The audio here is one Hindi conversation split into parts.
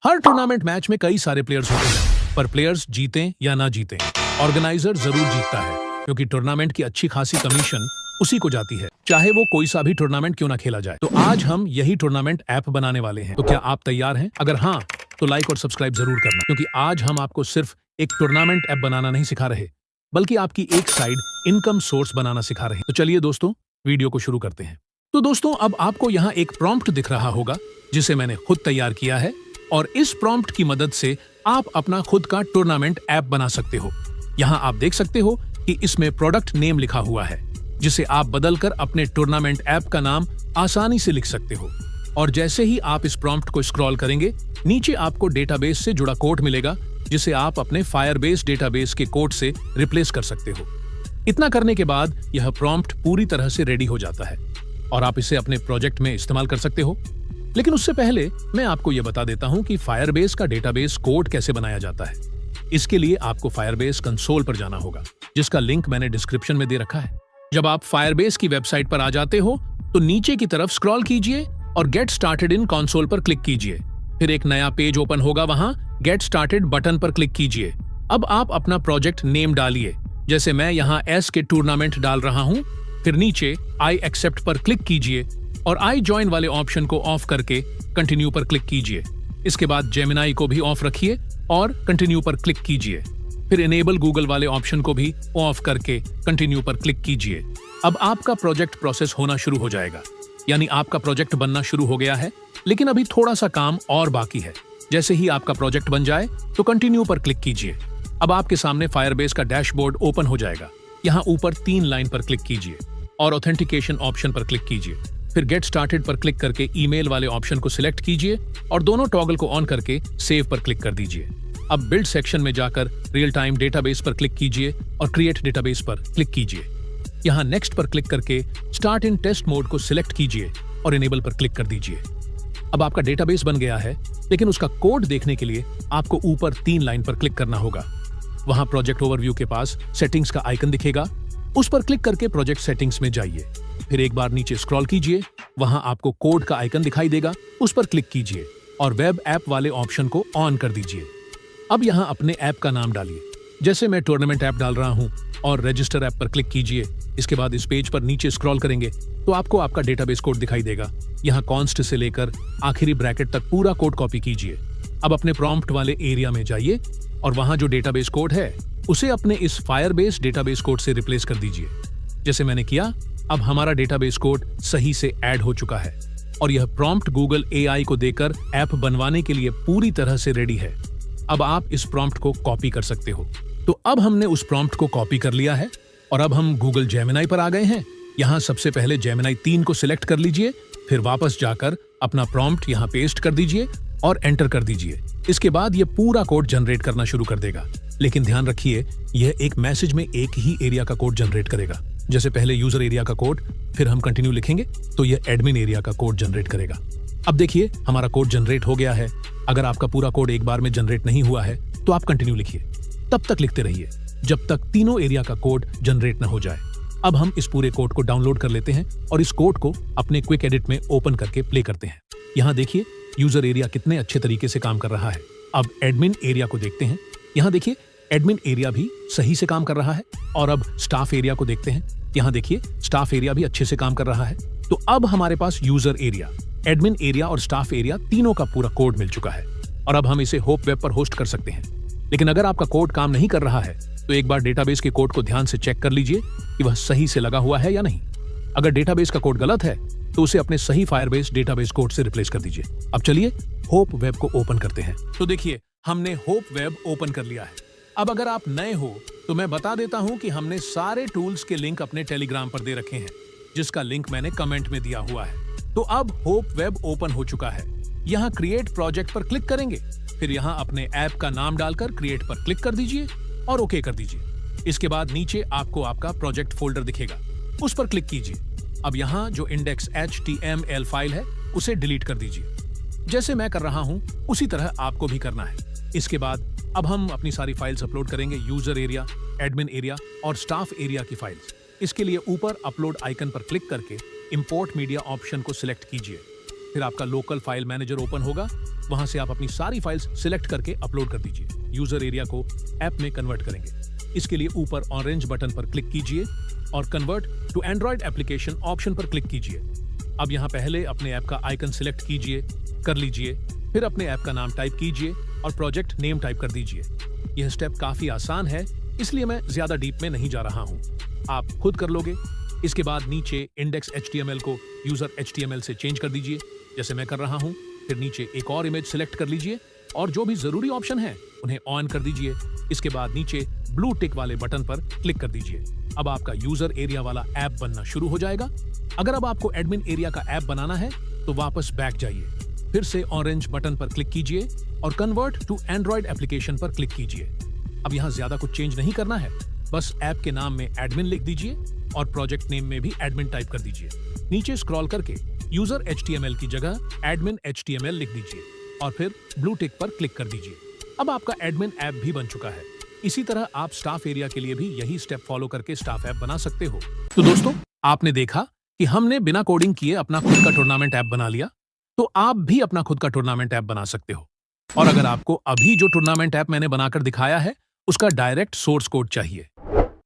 हर टूर्नामेंट मैच में कई सारे प्लेयर्स होते हैं, पर प्लेयर्स जीतें या ना जीतें, ऑर्गेनाइजर जरूर जीतता है, क्योंकि टूर्नामेंट की अच्छी खासी कमीशन उसी को जाती है, चाहे वो कोई सा भी टूर्नामेंट क्यों ना खेला जाए। तो आज हम यही टूर्नामेंट ऐप बनाने वाले हैं। तो क्या आप तैयार हैं? अगर हाँ, तो लाइक और सब्सक्राइब जरूर करना, क्योंकि आज हम आपको सिर्फ एक टूर्नामेंट ऐप बनाना नहीं सिखा रहे, बल्कि आपकी एक साइड इनकम सोर्स बनाना सिखा रहे हैं। तो चलिए दोस्तों, वीडियो को शुरू करते हैं। तो दोस्तों, अब आपको यहाँ एक प्रॉम्प्ट दिख रहा होगा, जिसे मैंने खुद तैयार किया है, और इस प्रॉम्प्ट की मदद से आप अपना खुद का टूर्नामेंट ऐप बना सकते हो। यहाँ आप देख सकते हो कि इसमें प्रोडक्ट नेम लिखा हुआ है, जिसे आप बदलकर अपने टूर्नामेंट ऐप का नाम आसानी से लिख सकते हो। और जैसे ही आप इस प्रॉम्प्ट को स्क्रॉल करेंगे, नीचे आपको डेटाबेस से जुड़ा कोड मिलेगा, जिसे आप अपने फायरबेस डेटाबेस के कोड से रिप्लेस कर सकते हो। इतना करने के बाद यह प्रॉम्प्ट पूरी तरह से रेडी हो जाता है और आप इसे अपने प्रोजेक्ट में इस्तेमाल कर सकते हो। लेकिन उससे पहले मैं आपको यह बता देता हूं कि फायरबेस का डेटाबेस कोड कैसे बनाया जाता है। इसके लिए आपको फायरबेस कंसोल पर जाना होगा, जिसका लिंक मैंने डिस्क्रिप्शन में दे रखा है। जब आप फायरबेस की वेबसाइट पर आ जाते हो, तो नीचे की तरफ स्क्रॉल कीजिए और गेट स्टार्टेड इन कंसोल पर क्लिक कीजिए। फिर एक नया पेज ओपन होगा, वहां गेट स्टार्टेड बटन पर क्लिक कीजिए। अब आप अपना प्रोजेक्ट नेम डालिए, जैसे मैं यहाँ एस के टूर्नामेंट डाल रहा हूँ। फिर नीचे आई एक्सेप्ट पर क्लिक कीजिए और आई ज्वाइन वाले ऑप्शन को ऑफ करके कंटिन्यू पर क्लिक कीजिए। इसके बाद जेमिनाई को भी ऑफ रखिए और कंटिन्यू पर क्लिक कीजिए। फिर इनेबल गूगल वाले ऑप्शन को भी ऑफ करके कंटिन्यू पर क्लिक कीजिए। अब आपका प्रोजेक्ट प्रोसेस होना शुरू हो जाएगा, यानी आपका प्रोजेक्ट बनना शुरू हो गया है, लेकिन अभी थोड़ा सा काम और बाकी है। जैसे ही आपका प्रोजेक्ट बन जाए, तो कंटिन्यू पर क्लिक कीजिए। अब आपके सामने फायरबेस का डैशबोर्ड ओपन हो जाएगा। यहाँ ऊपर 3 लाइन पर क्लिक कीजिए और ऑथेंटिकेशन ऑप्शन पर क्लिक कीजिए। फिर गेट स्टार्टेड पर क्लिक करके ईमेल वाले ऑप्शन को सिलेक्ट कीजिए और दोनों टॉगल को ऑन करके सेव पर क्लिक कर दीजिए। अब बिल्ड सेक्शन में जाकर रियल टाइम डेटाबेस पर क्लिक कीजिए और क्रिएट डेटाबेस पर क्लिक कीजिए। यहाँ नेक्स्ट पर क्लिक करके स्टार्ट इन टेस्ट मोड को सिलेक्ट कीजिए और इनेबल पर क्लिक कर दीजिए। अब आपका डेटाबेस बन गया है, लेकिन उसका कोड देखने के लिए आपको ऊपर 3 लाइन पर क्लिक करना होगा। वहां प्रोजेक्ट ओवरव्यू के पास सेटिंग्स का आइकन दिखेगा, उस पर क्लिक करके प्रोजेक्ट सेटिंग्स में जाइए। फिर एक बार नीचे स्क्रॉल कीजिए, वहां आपको कोड का आइकन दिखाई देगा, उस पर क्लिक कीजिए और वेब ऐप वाले ऑप्शन को ऑन कर दीजिए। अब यहां अपने ऐप का नाम डालिए, जैसे मैं टूर्नामेंट ऐप डाल रहा हूं, और रजिस्टर ऐप पर क्लिक कीजिए। इसके बाद इस पेज पर नीचे स्क्रॉल करेंगे तो आपको आपका डेटाबेस कोड दिखाई देगा। यहाँ कॉन्स्ट से लेकर आखिरी ब्रैकेट तक पूरा कोड कॉपी कीजिए। अब अपने प्रॉम्प्ट वाले एरिया में जाइए और वहां जो डेटाबेस कोड है, उसे अपने इस फायरबेस डेटाबेस कोड से रिप्लेस कर दीजिए, जैसे मैंने किया। अब हमारा डेटाबेस कोड सही से ऐड हो चुका है और यह प्रॉम्प्ट गूगल एआई को देकर ऐप बनवाने के लिए पूरी तरह से रेडी है। अब आप इस प्रॉम्प्ट को कॉपी कर सकते हो। तो अब हमने उस प्रॉम्प्ट को कॉपी कर लिया है और अब हम गूगल जेमिनाई पर आ गए हैं। यहाँ सबसे पहले जेमिनाई 3 को सिलेक्ट कर लीजिए, फिर वापस जाकर अपना प्रॉम्प्ट यहाँ पेस्ट कर दीजिए और एंटर कर दीजिए। इसके बाद ये पूरा कोड जनरेट करना शुरू कर देगा, लेकिन ध्यान रखिए, यह एक मैसेज में एक ही एरिया का कोड जनरेट करेगा। जैसे पहले यूजर एरिया का कोड, फिर हम कंटिन्यू लिखेंगे तो यह एडमिन एरिया का कोड जनरेट करेगा। अब देखिए, हमारा कोड जनरेट हो गया है। अगर आपका पूरा कोड एक बार में जनरेट नहीं हुआ है, तो आप कंटिन्यू लिखिए, तब तक लिखते रहिए जब तक तीनों एरिया का कोड जनरेट न हो जाए। अब हम इस पूरे कोड को डाउनलोड कर लेते हैं और इस कोड को अपने क्विक एडिट में ओपन करके प्ले करते हैं। यहाँ देखिए, यूजर एरिया कितने अच्छे तरीके से काम कर रहा है। अब एडमिन एरिया को देखते हैं। यहाँ देखिए, एडमिन एरिया भी सही से काम कर रहा है। और अब स्टाफ एरिया को देखते हैं। यहाँ देखिए, स्टाफ एरिया भी अच्छे से काम कर रहा है। तो अब हमारे पास यूजर एरिया, एडमिन एरिया और स्टाफ एरिया तीनों का पूरा कोड मिल चुका है और अब हम इसे होप वेब पर होस्ट कर सकते हैं। लेकिन अगर आपका कोड काम नहीं कर रहा है, तो एक बार डेटाबेस के कोड को ध्यान से चेक कर लीजिए कि वह सही से लगा हुआ है या नहीं। अगर डेटाबेस का कोड गलत है, तो उसे अपने सही फायरबेस डेटाबेस कोड से रिप्लेस कर दीजिए। अब चलिए होप वेब को ओपन करते हैं। तो देखिए, हमने होप वेब ओपन कर लिया है। अब अगर आप नए हो, तो मैं बता देता हूं कि हमने सारे टूल्स के लिंक अपने टेलीग्राम पर दे रखे हैं, जिसका लिंक मैंने कमेंट में दिया हुआ है। तो अब होप वेब ओपन हो चुका है। यहाँ क्रिएट प्रोजेक्ट पर क्लिक करेंगे, फिर यहाँ अपने ऐप का नाम डालकर क्रिएट पर क्लिक कर दीजिए और ओके कर दीजिए। इसके बाद नीचे आपको आपका प्रोजेक्ट फोल्डर दिखेगा, उस पर क्लिक कीजिए। अब यहाँ जो index.html फाइल है, उसे डिलीट कर दीजिए। जैसे मैं कर रहा हूँ, उसी तरह आपको भी करना है। इसके बाद अब हम अपनी सारी फाइल्स अपलोड करेंगे, यूजर एरिया, एडमिन एरिया और स्टाफ एरिया की फाइल्स। इसके लिए ऊपर अपलोड आइकन पर क्लिक करके इंपोर्ट मीडिया ऑप्शन को सिलेक्ट कीजिए। फिर आपका लोकल फाइल मैनेजर ओपन होगा, वहां से आप अपनी सारी फाइल्स सिलेक्ट करके अपलोड कर दीजिए। यूजर एरिया को ऐप में कन्वर्ट करेंगे। इसके लिए ऊपर ऑरेंज बटन पर क्लिक कीजिए और convert to android application option पर क्लिक कीजिए। अब यहाँ पहले अपने ऐप का आइकन सिलेक्ट कीजिए, कर लीजिए, फिर अपने ऐप का नाम टाइप कीजिए और प्रोजेक्ट नेम टाइप कर दीजिए। यह स्टेप काफी आसान है, इसलिए मैं ज्यादा डीप में नहीं जा रहा हूँ, आप खुद कर लोगे। इसके बाद नीचे इंडेक्स HTML को यूजर HTML से चेंज कर दीजिए, जैसे मैं कर रहा हूँ। फिर नीचे एक और इमेज सिलेक्ट कर लीजिए और जो भी जरूरी ऑप्शन है उन्हें ऑन कर दीजिए। इसके बाद नीचे ब्लू टिक वाले बटन पर क्लिक कर दीजिए। अब आपका यूजर एरिया वाला ऐप बनना शुरू हो जाएगा। अगर अब आपको एडमिन एरिया का ऐप बनाना है तो वापस बैक जाइए, फिर से ऑरेंज बटन पर क्लिक कीजिए और कन्वर्ट टू एंड्रॉइड एप्लीकेशन पर क्लिक कीजिए। अब यहाँ ज्यादा कुछ चेंज नहीं करना है, बस ऐप के नाम में एडमिन लिख दीजिए और प्रोजेक्ट नेम में भी एडमिन टाइप कर दीजिए। नीचे स्क्रॉल करके यूजर HTML की जगह एडमिन HTML लिख दीजिए और फिर ब्लू टिक पर क्लिक कर दीजिए। अब आपका एडमिन ऐप भी बन चुका है। इसी तरह आप स्टाफ एरिया के लिए भी यही स्टेप फॉलो करके स्टाफ ऐप बना सकते हो। तो दोस्तों, आपने देखा कि हमने बिना कोडिंग किए अपना खुद का टूर्नामेंट ऐप बना लिया, तो आप भी अपना खुद का टूर्नामेंट ऐप बना सकते हो। और अगर आपको अभी जो टूर्नामेंट ऐप मैंने बनाकर दिखाया है उसका डायरेक्ट सोर्स कोड चाहिए,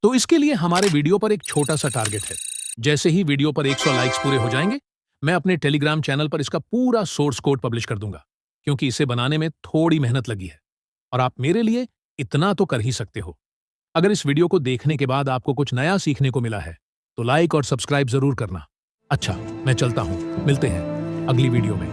तो इसके लिए हमारे वीडियो पर एक छोटा सा टारगेट है। जैसे ही वीडियो पर 100 लाइक्स पूरे हो जाएंगे, मैं अपने टेलीग्राम चैनल पर इसका पूरा सोर्स कोड पब्लिश कर दूंगा, क्योंकि इसे बनाने में थोड़ी मेहनत लगी है और आप मेरे लिए इतना तो कर ही सकते हो। अगर इस वीडियो को देखने के बाद आपको कुछ नया सीखने को मिला है तो लाइक और सब्सक्राइब जरूर करना। अच्छा, मैं चलता हूं, मिलते हैं अगली वीडियो में।